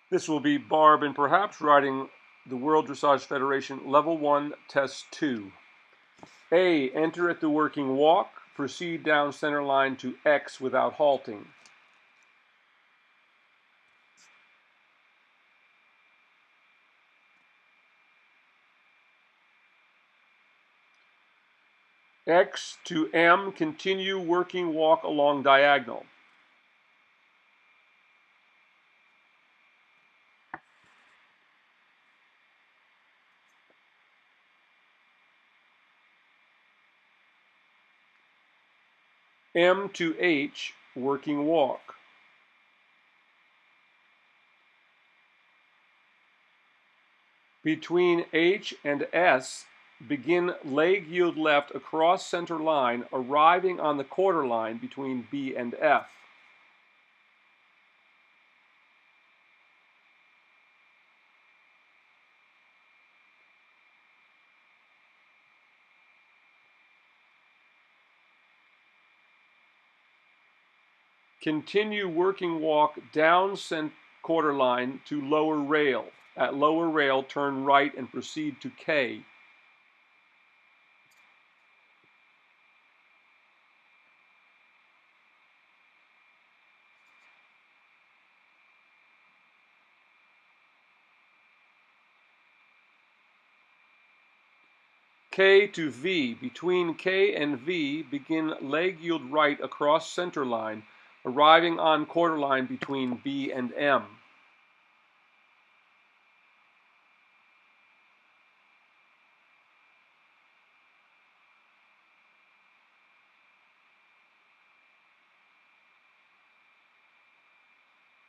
This will be Barb and perhaps riding the World Dressage Federation Level 1 Test 2. A. Enter at the working walk. Proceed down center line to X without halting. X to M, continue working walk along diagonal. M to H, working walk. Between H and S, begin leg yield left across center line, arriving on the quarter line between B and F. Continue working walk down quarter line to lower rail. At lower rail, turn right and proceed to K. K to V. Between K and V, begin leg yield right across center line, arriving on quarter line between B and M.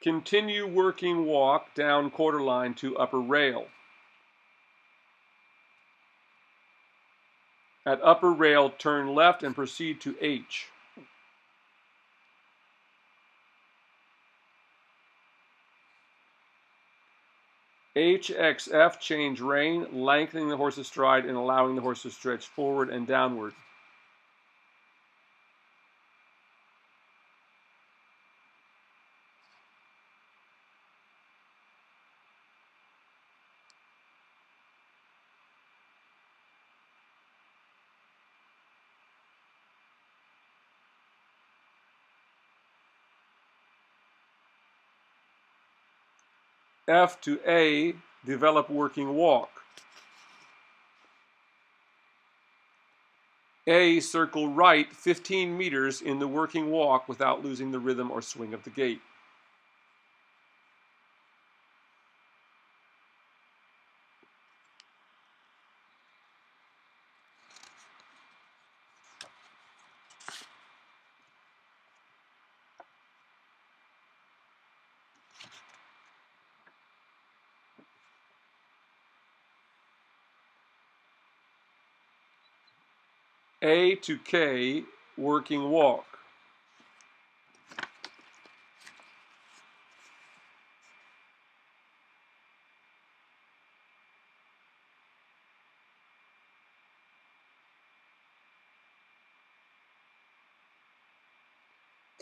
Continue working walk down quarter line to upper rail. At upper rail, turn left and proceed to H. HXF, change rein, lengthening the horse's stride and allowing the horse to stretch forward and downward. F to A, develop working walk. A, circle right 15 meters in the working walk without losing the rhythm or swing of the gait. A to K, working walk.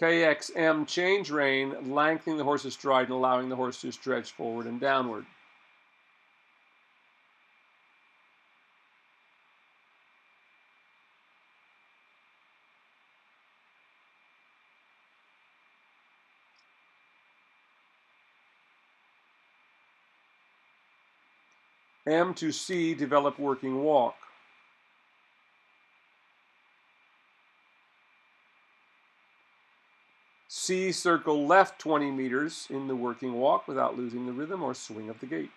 KXM, change rein, lengthening the horse's stride and allowing the horse to stretch forward and downward. M to C, develop working walk. C, circle left 20 meters in the working walk without losing the rhythm or swing of the gait.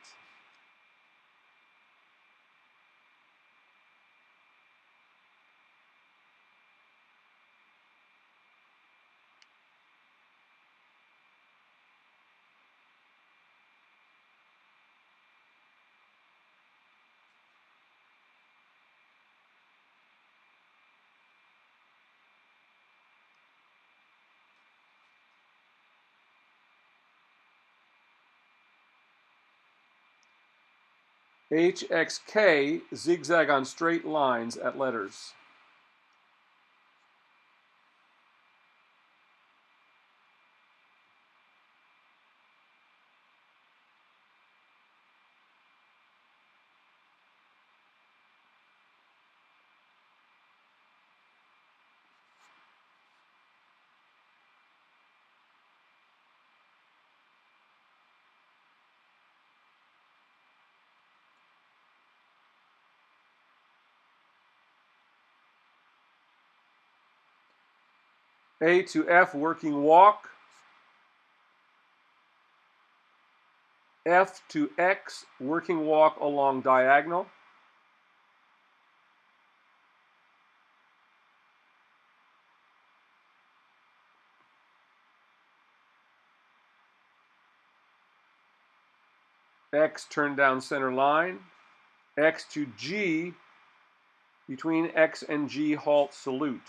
HXK, zigzag on straight lines at letters. A to F, working walk. F to X, working walk along diagonal. X, turn down center line. X to G, between X and G, halt, salute.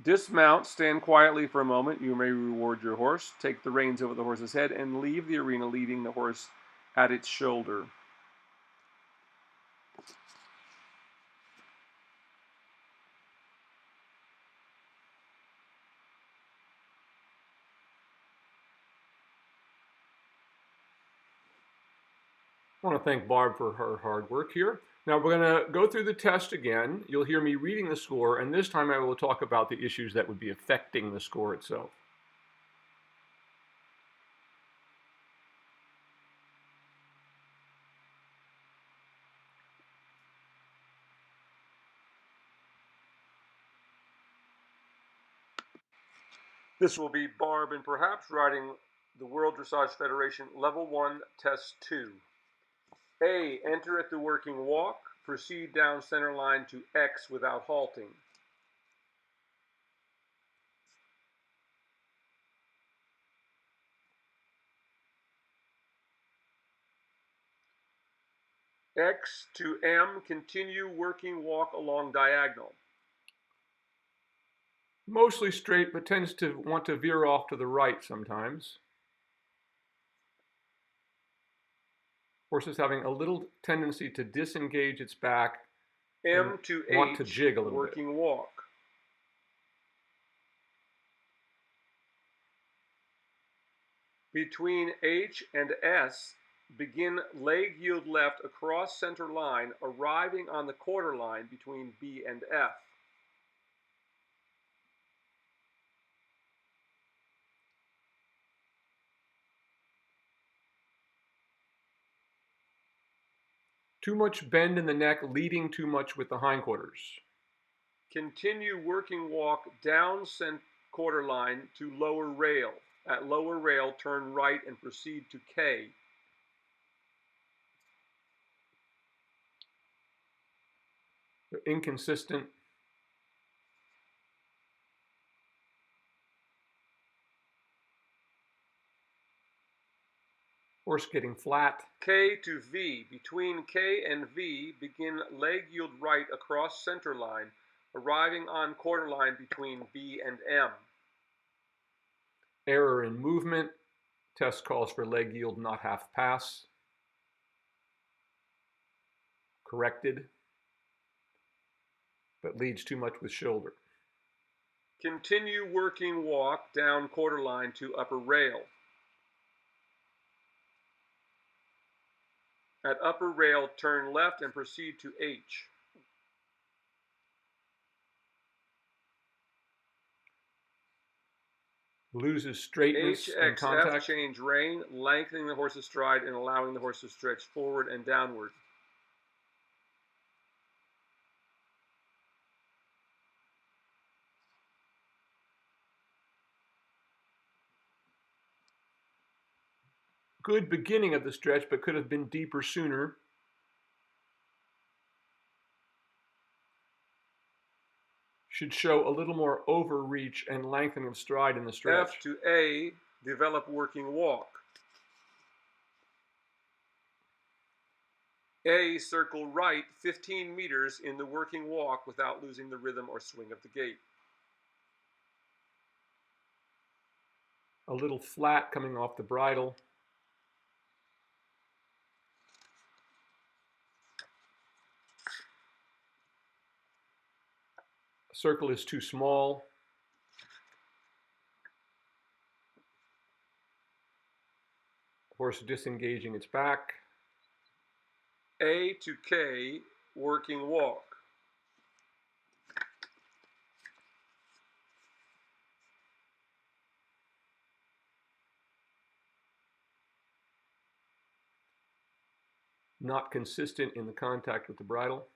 Dismount, stand quietly for a moment. You may reward your horse. Take the reins over the horse's head and leave the arena, leading the horse at its shoulder. I want to thank Barb for her hard work here. Now we're going to go through the test again. You'll hear me reading the score, and this time I will talk about the issues that would be affecting the score itself. This will be Barb and perhaps riding the World Dressage Federation Level 1, Test 2. A, enter at the working walk. Proceed down center line to X without halting. X to M, continue working walk along diagonal. Mostly straight, but tends to want to veer off to the right sometimes. Horse is having a little tendency to disengage its back. M to H, want to jig a little working bit. walk. Between H and S, begin leg yield left across center line, arriving on the quarter line between B and F. Too much bend in the neck, leading too much with the hindquarters. Continue working walk down quarter line to lower rail. At lower rail, turn right and proceed to K. Inconsistent. Horse getting flat. K to V. Between K and V, begin leg yield right across center line, arriving on quarter line between B and M. Error in movement. Test calls for leg yield, not half pass. Corrected, but leads too much with shoulder. Continue working walk down quarter line to upper rail. At upper rail, turn left and proceed to H. Loses straightness and contact. HXF, change rein, lengthening the horse's stride and allowing the horse to stretch forward and downward. Good beginning of the stretch, but could have been deeper sooner. Should show a little more overreach and lengthening of stride in the stretch. F to A, develop working walk. A, circle right 15 meters in the working walk without losing the rhythm or swing of the gait. A little flat coming off the bridle. Circle is too small. Horse disengaging its back. A to K, working walk. not consistent in the contact with the bridle.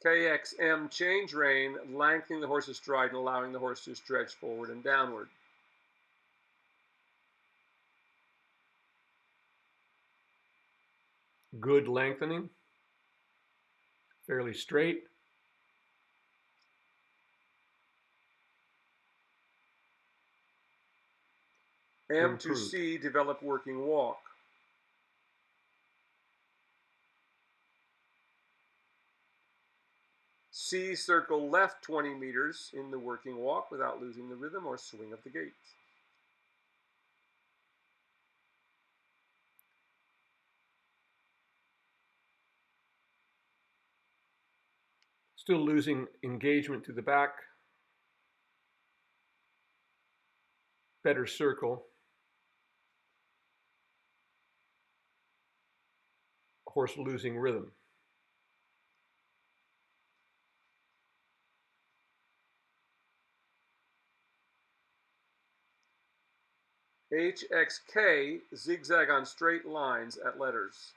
KXM, change rein, lengthening the horse's stride and allowing the horse to stretch forward and downward. Good lengthening, fairly straight. M to C, develop working walk. C, circle left 20 meters in the working walk without losing the rhythm or swing of the gait. Still losing engagement to the back. Better circle. Horse losing rhythm. HXK, zigzag on straight lines at letters.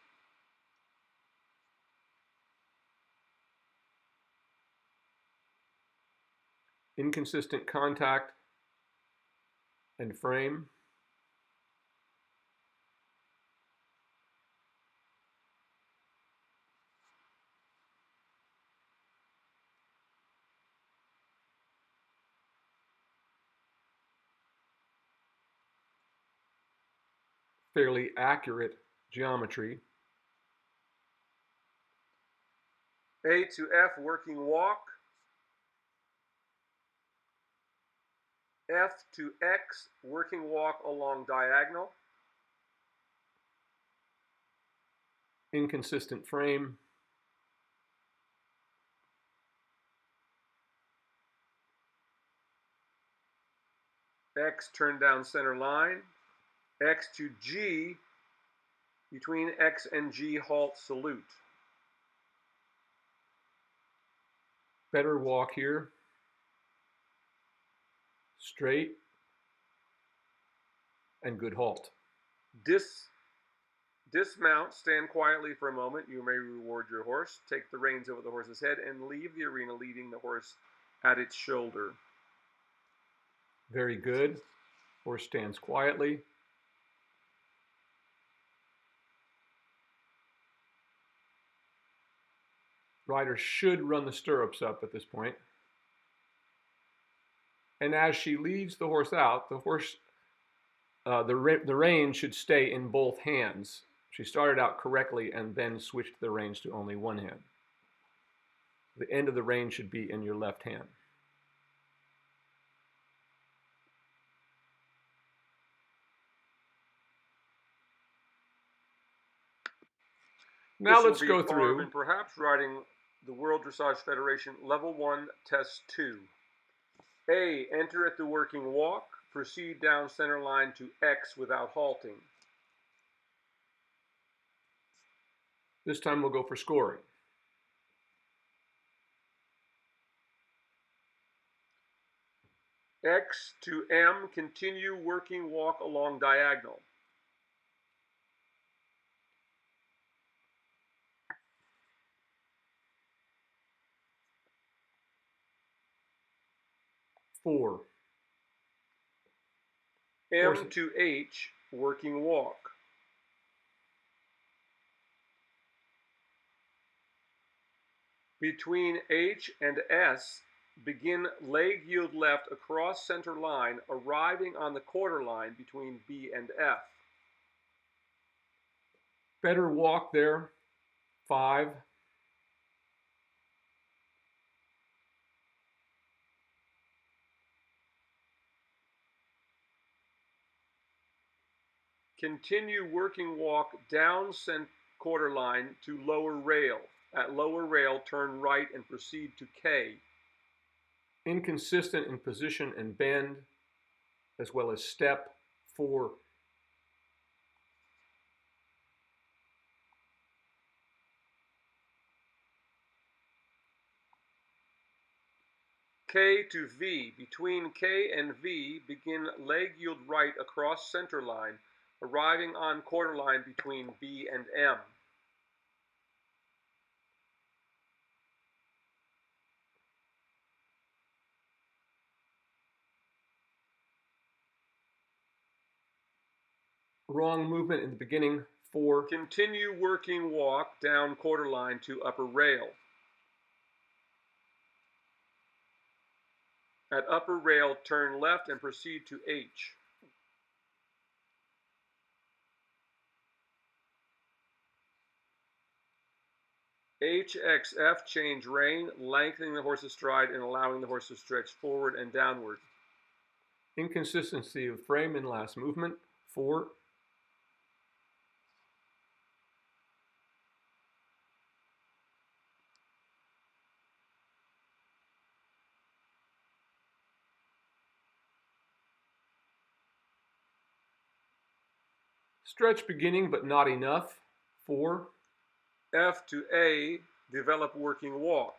Inconsistent contact and frame. Fairly accurate geometry. A to F, working walk. F to X, working walk along diagonal. Inconsistent frame. X, turn down center line. X to G, between X and G, halt, salute. Better walk here. Straight and good halt. Dismount, stand quietly for a moment. You may reward your horse. Take the reins over the horse's head and leave the arena leading the horse at its shoulder. Very good. Horse stands quietly. Rider should run the stirrups up at this point. And as she leads the horse out, the reins should stay in both hands. She started out correctly and then switched the reins to only one hand. The end of the rein should be in your left hand. Now let's go through. Barb, and perhaps riding the World Dressage Federation Level 1 Test 2. A, enter at the working walk. Proceed down center line to X without halting. This time we'll go for scoring. X to M, continue working walk along diagonal. Four. M to H, working walk. Between H and S, begin leg yield left across center line, arriving on the quarter line between B and F. Better walk there. 5. Continue working walk down quarter line to lower rail. At lower rail, turn right and proceed to K. Inconsistent in position and bend, as well as step. 4. K to V. Between K and V, begin leg yield right across center line, arriving on quarter line between B and M. Wrong movement in the beginning, 4. Continue working walk down quarter line to upper rail. At upper rail, turn left and proceed to H. HXF, change rein, lengthening the horse's stride and allowing the horse to stretch forward and downward. Inconsistency of frame in last movement, 4. Stretch beginning but not enough, 4. F to A, develop working walk.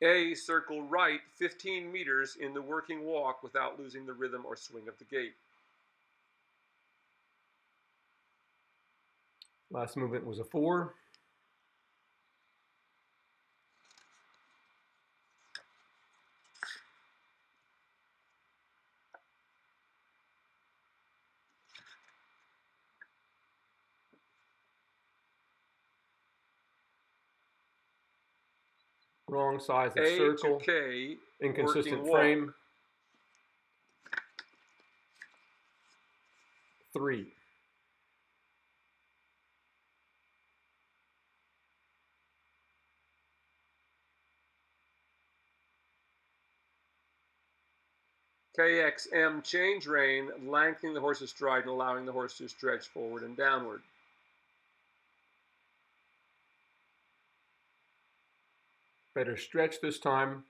A, circle right 15 meters in the working walk without losing the rhythm or swing of the gait. Last movement was a 4. Wrong size of A circle. to K, Inconsistent working frame. walk. 3. KXM, change rein, lengthening the horse's stride and allowing the horse to stretch forward and downward. Better stretch this time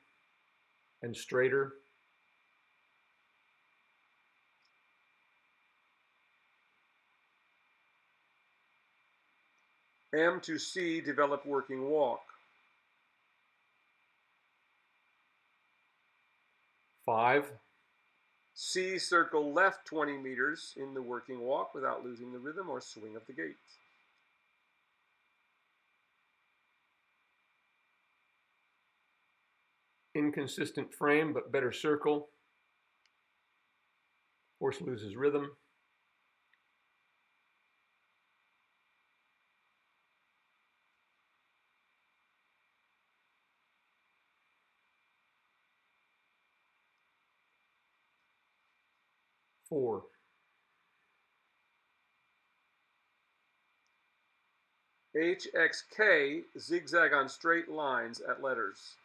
and straighter. M to C, develop working walk. 5. C, circle left 20 meters in the working walk without losing the rhythm or swing of the gait. Inconsistent frame but better circle. Horse loses rhythm. Four. HXK, zigzag on straight lines at letters.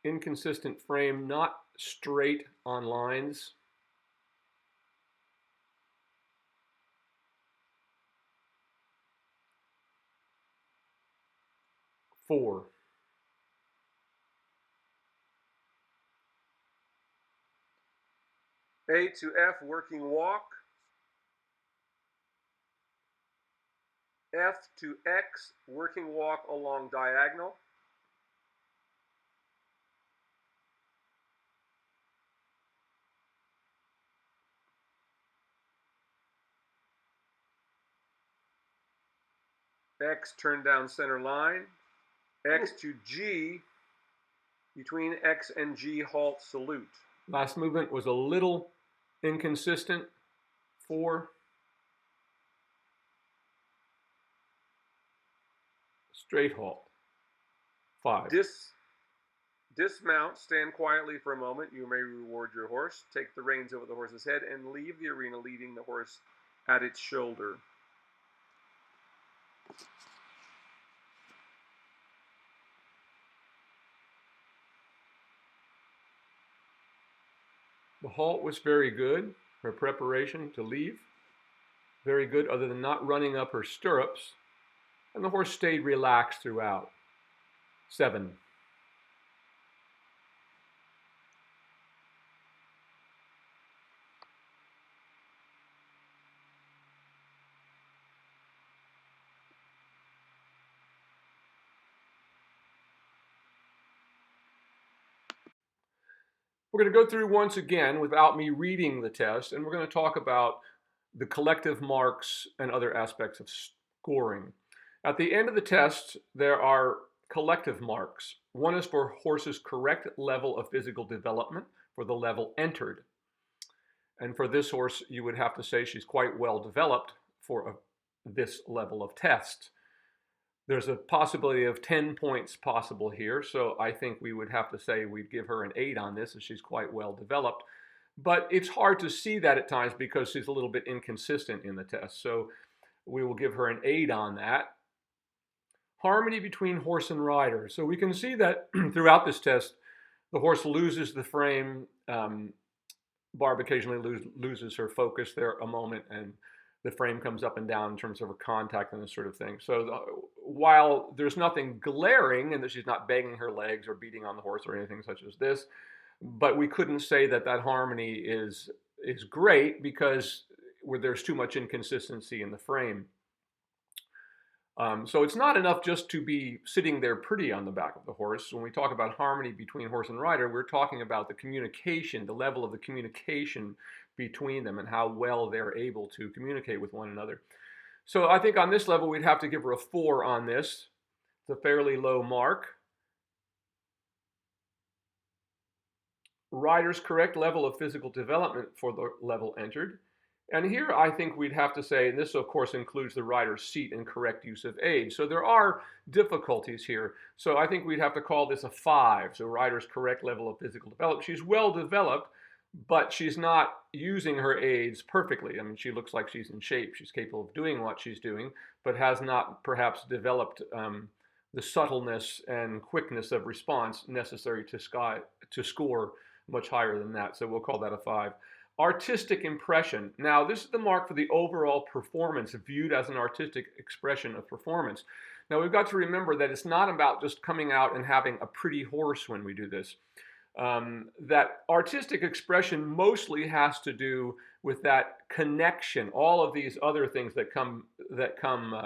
Inconsistent frame, not straight on lines. Four. A to F, working walk. F to X, working walk along diagonal. X, turn down center line. X to G, between X and G, halt, salute. Last movement was a little inconsistent. 4. Straight halt. 5. Dismount, stand quietly for a moment. You may reward your horse. Take the reins over the horse's head and leave the arena leading the horse at its shoulder. The halt was very good. Her preparation to leave, very good, other than not running up her stirrups. And the horse stayed relaxed throughout. 7. We're going to go through once again without me reading the test, and we're going to talk about the collective marks and other aspects of scoring. At the end of the test, there are collective marks. One is for horse's correct level of physical development for the level entered. And for this horse, you would have to say she's quite well developed for this level of test. There's a possibility of 10 points possible here, so I think we would have to say we'd give her an 8 on this, as she's quite well developed. But it's hard to see that at times because she's a little bit inconsistent in the test, so we will give her an 8 on that. Harmony between horse and rider. So we can see that throughout this test, the horse loses the frame. Barb occasionally loses her focus there a moment, and the frame comes up and down in terms of her contact and this sort of thing. So while there's nothing glaring, and that she's not banging her legs or beating on the horse or anything such as this, but we couldn't say that that harmony is great because there's too much inconsistency in the frame. So it's not enough just to be sitting there pretty on the back of the horse. When we talk about harmony between horse and rider, we're talking about the communication, the level of the communication between them and how well they're able to communicate with one another. So I think on this level, we'd have to give her a 4 on this. It's a fairly low mark. Rider's correct level of physical development for the level entered. And here I think we'd have to say, and this of course includes the rider's seat and correct use of aids. So there are difficulties here. So I think we'd have to call this a 5. So rider's correct level of physical development. She's well developed, but she's not using her aids perfectly. I mean, she looks like she's in shape. She's capable of doing what she's doing, but has not perhaps developed the subtleness and quickness of response necessary to score much higher than that. So we'll call that a 5. Artistic impression. Now, this is the mark for the overall performance, viewed as an artistic expression of performance. Now, we've got to remember that it's not about just coming out and having a pretty horse when we do this. That artistic expression mostly has to do with that connection, all of these other things that come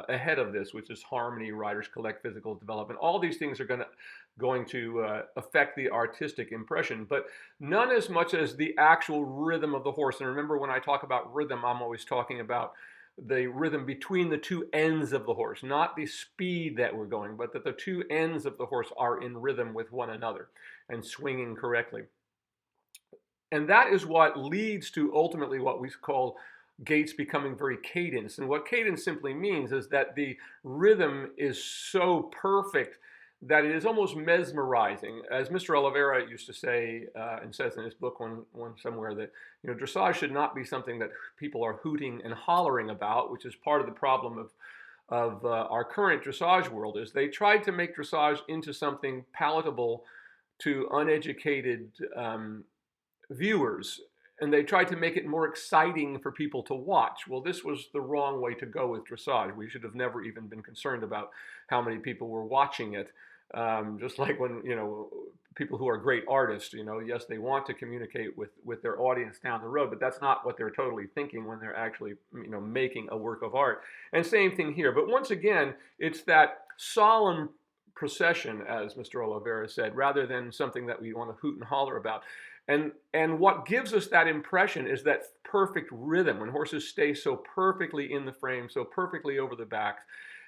ahead of this, which is harmony, riders collect physical development. All these things are going to affect the artistic impression, but none as much as the actual rhythm of the horse. And remember, when I talk about rhythm, I'm always talking about the rhythm between the two ends of the horse, not the speed that we're going, but that the two ends of the horse are in rhythm with one another and swinging correctly. And that is what leads to ultimately what we call gaits becoming very cadenced. And what cadence simply means is that the rhythm is so perfect that it is almost mesmerizing. As Mr. Oliveira used to say, and says in his book one somewhere, that dressage should not be something that people are hooting and hollering about, which is part of the problem of our current dressage world. Is they tried to make dressage into something palatable to uneducated viewers, and they tried to make it more exciting for people to watch. Well, this was the wrong way to go with dressage. We should have never even been concerned about how many people were watching it. Just like when, people who are great artists, yes, they want to communicate with their audience down the road, but that's not what they're totally thinking when they're actually, making a work of art. And same thing here. But once again, it's that solemn procession, as Mr. Oliveira said, rather than something that we want to hoot and holler about. And what gives us that impression is that perfect rhythm, when horses stay so perfectly in the frame, so perfectly over the back,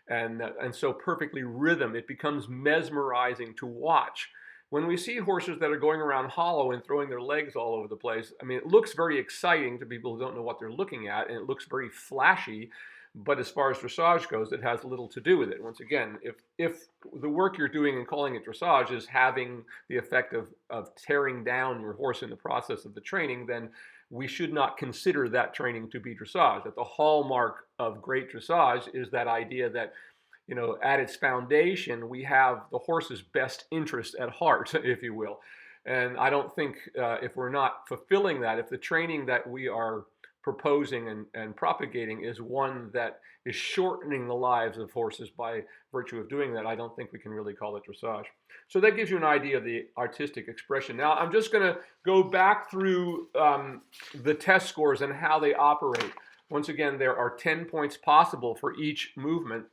and so perfectly rhythm, it becomes mesmerizing to watch. When we see horses that are going around hollow and throwing their legs all over the place, I mean, it looks very exciting to people who don't know what they're looking at, and it looks very flashy. But as far as dressage goes, it has little to do with it. Once again, if the work you're doing and calling it dressage is having the effect of tearing down your horse in the process of the training, then we should not consider that training to be dressage. That the hallmark of great dressage is that idea that, at its foundation, we have the horse's best interest at heart, if you will. And I don't think if we're not fulfilling that, if the training that we are proposing and propagating is one that is shortening the lives of horses by virtue of doing that, I don't think we can really call it dressage. So that gives you an idea of the artistic expression. Now I'm just going to go back through the test scores and how they operate. Once again, there are 10 points possible for each movement.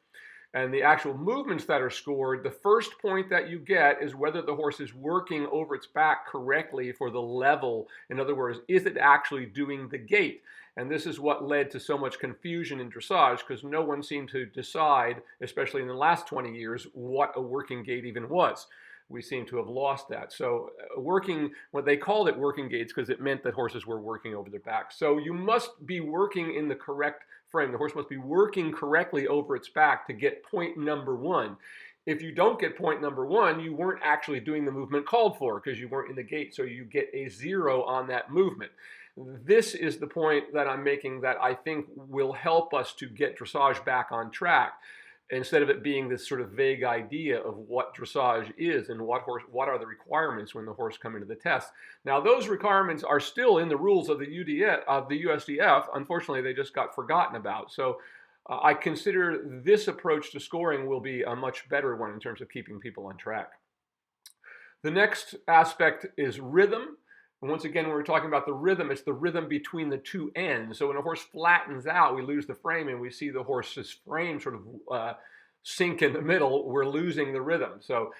And the actual movements that are scored, the first point that you get is whether the horse is working over its back correctly for the level. In other words, is it actually doing the gait? And this is what led to so much confusion in dressage, because no one seemed to decide, especially in the last 20 years, what a working gait even was. We seem to have lost that. So what they called it working gaits because it meant that horses were working over their back. So you must be working in the correct frame. The horse must be working correctly over its back to get point number one. If you don't get point number one, you weren't actually doing the movement called for because you weren't in the gait, so you get a 0 on that movement. This is the point that I'm making that I think will help us to get dressage back on track, instead of it being this sort of vague idea of what dressage is and what are the requirements when the horse come into the test. Now, those requirements are still in the rules of the USDF. Unfortunately, they just got forgotten about. So I consider this approach to scoring will be a much better one in terms of keeping people on track. The next aspect is rhythm. And once again, when we're talking about the rhythm, it's the rhythm between the two ends. So when a horse flattens out, we lose the frame and we see the horse's frame sort of sink in the middle. We're losing the rhythm. So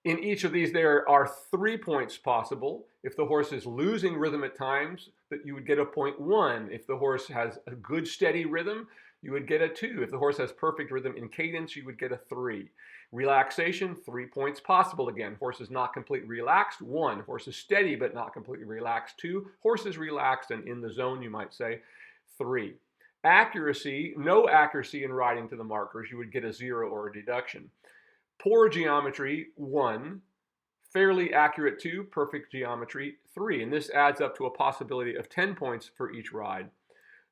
in each of these, there are 3 points possible. If the horse is losing rhythm at times, that you would get a 0.1. If the horse has a good steady rhythm, you would get a 2. If the horse has perfect rhythm in cadence, you would get a 3. Relaxation, 3 points possible again. Horse is not completely relaxed, 1. Horse is steady but not completely relaxed, 2. Horse is relaxed and in the zone, you might say, 3. Accuracy, no accuracy in riding to the markers, you would get a 0 or a deduction. Poor geometry, 1. Fairly accurate, 2. Perfect geometry, 3. And this adds up to a possibility of 10 points for each ride.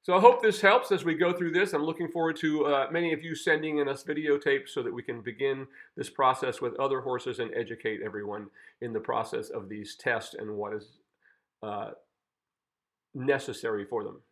So I hope this helps as we go through this. I'm looking forward to many of you sending in us videotapes so that we can begin this process with other horses and educate everyone in the process of these tests and what is necessary for them.